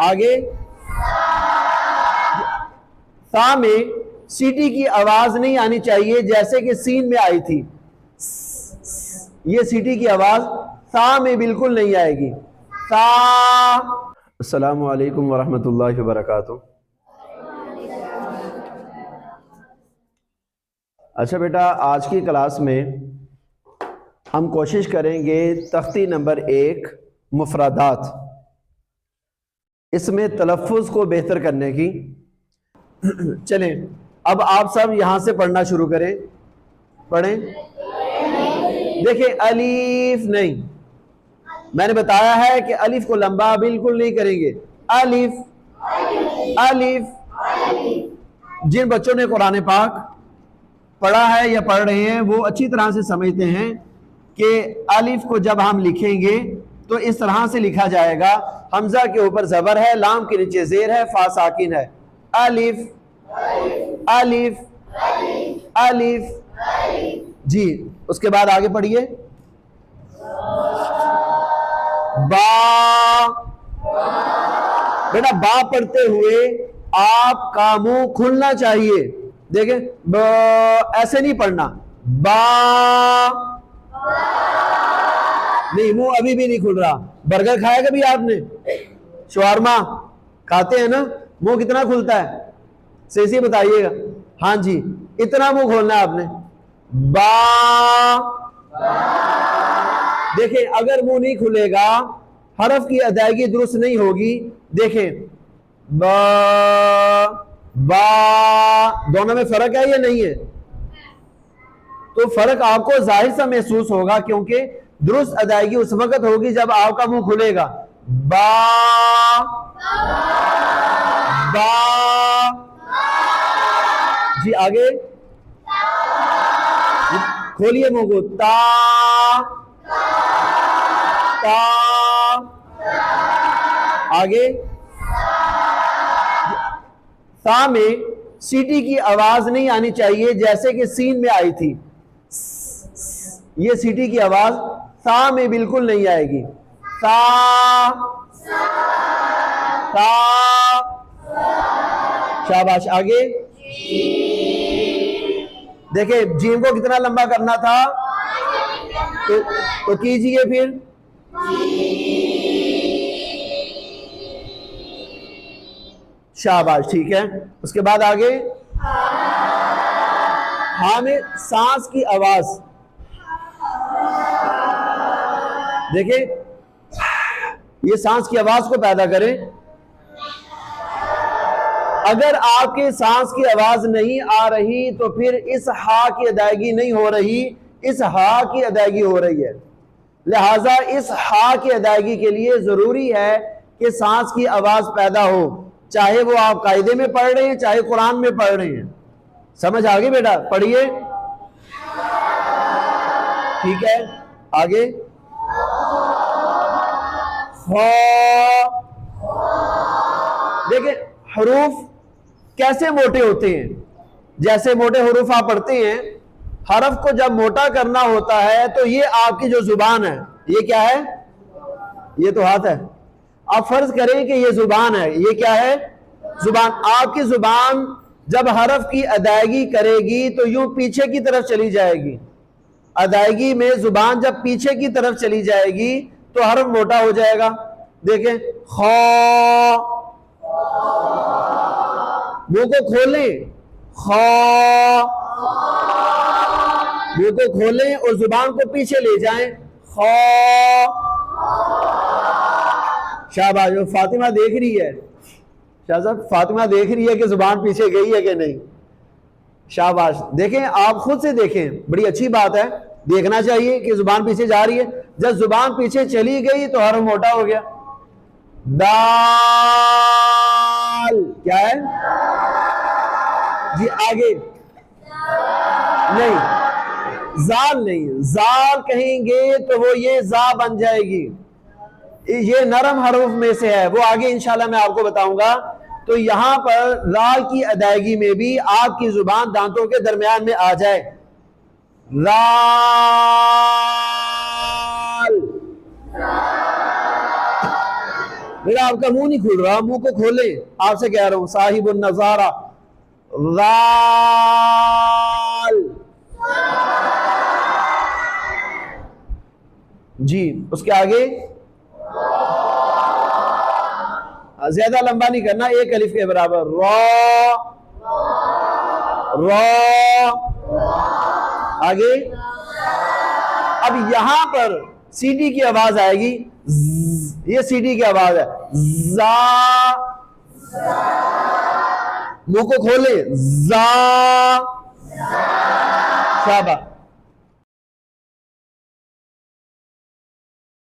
आगे सा में सीटी की आवाज नहीं आनी चाहिए जैसे कि सीन में आई थी। ये सीटी की आवाज सा में बिल्कुल नहीं आएगी। सा। अस्सलामु अलैकुम वरहमतुल्लाहि वबरकातुहू। अच्छा बेटा, आज की क्लास में हम कोशिश करेंगे तख्ती नंबर 1 मुफरादात, इसमें तलफ़ुज़ को बेहतर करने की। चलें, अब आप सब यहां से पढ़ना शुरू करें। पढ़ें। देखिए, अलीफ नहीं, मैंने बताया है कि अलिफ को लंबा बिल्कुल नहीं करेंगे। अलिफ अलिफ। जिन बच्चों ने कुरान पाक पढ़ा है या पढ़ रहे हैं वो अच्छी तरह से समझते हैं कि अलिफ को जब हम लिखेंगे तो इस तरह से लिखा जाएगा। हमजा के ऊपर जबर है, लाम के नीचे जेर है, फा साकिन है। अलिफ अलिफ अलिफ। जी, उसके बाद आगे पढ़िए। बा। बेटा, बा पढ़ते हुए आपका मुंह खुलना चाहिए। देखें, ऐसे नहीं पढ़ना। बा नहीं, मुंह अभी भी नहीं खुल रहा। बर्गर खाया कभी आपने? शवारमा खाते हैं ना, मुंह कितना खुलता है? सही बताइएगा। हाँ जी, इतना मुंह खोलना है आपने। बा। देखें, अगर मुंह नहीं खुलेगा हरफ की अदायगी दुरुस्त नहीं होगी। देखें, बा बा दोनों में फर्क है या नहीं है? तो फर्क आपको जाहिर सा महसूस होगा, क्योंकि दुरुस्त अदायगी उस वक्त होगी जब आपका मुंह खुलेगा। बा बा। जी, आगे खोलिए मुंह को। ता ता। आगे सा में सीटी की आवाज नहीं आनी चाहिए जैसे कि सीन में आई थी। ये सीटी की आवाज सा में बिल्कुल नहीं आएगी। सा सा। शाबाश। आगे देखिए, जीम को कितना लंबा करना था, तो कीजिए फिर। शाबाश, ठीक है। उसके बाद आगे हा में सांस की आवाज। देखिए, ये सांस की आवाज को पैदा करें। अगर आपके सांस की आवाज नहीं आ रही तो फिर इस हा की अदायगी नहीं हो रही, इस हा की अदायगी हो रही है। लिहाजा इस हा की अदायगी के लिए जरूरी है कि सांस की आवाज पैदा हो, चाहे वो आप कायदे में पढ़ रहे हैं चाहे कुरान में पढ़ रहे हैं। समझ आ गई बेटा? पढ़िए। ठीक है, आगे देखिए, हरूफ कैसे मोटे होते हैं। जैसे मोटे हरूफ आप पढ़ते हैं, हरफ को जब मोटा करना होता है तो ये आपकी जो जुबान है, ये क्या है? ये तो हाथ है। आप फर्ज करें कि ये जुबान है, ये क्या है? जुबान। आपकी जुबान जब हरफ की अदायगी करेगी तो यूं पीछे की तरफ चली जाएगी। अदायगी में जुबान जब पीछे की तरफ चली जाएगी तो हरफ मोटा हो जाएगा। देखें, खा, मुंह को खोलें, खा, मुंह को खोलें और जुबान को पीछे ले जाएं। खा। शाबाश। फातिमा देख रही है, शाहजाद फातिमा देख रही है कि जुबान पीछे गई है कि नहीं। शाबाश। देखें, आप खुद से देखें, बड़ी अच्छी बात है, देखना चाहिए कि जुबान पीछे जा रही है। जब जुबान पीछे चली गई तो हरफ मोटा हो गया। दाल क्या है? जी, आगे नहीं, जाल नहीं, जाल कहेंगे तो वो ये जा बन जाएगी। ये नरम हरूफ में से है, वो आगे इंशाल्लाह मैं आपको बताऊंगा। तो यहां पर राल की अदायगी में भी आपकी जुबान दांतों के दरमियान में आ जाए। राल मेरा आपका मुंह नहीं खुल रहा, मुंह को खोले, आपसे कह रहा हूं। साहिबुन नजारा, वाल जी, उसके आगे ज्यादा लंबा नहीं करना, एक अलिफ के बराबर। रॉ, आगे। अब यहां पर सीटी की आवाज आएगी, ये सीटी की आवाज है। जा, मुंह को खोले, जा, शाबाश।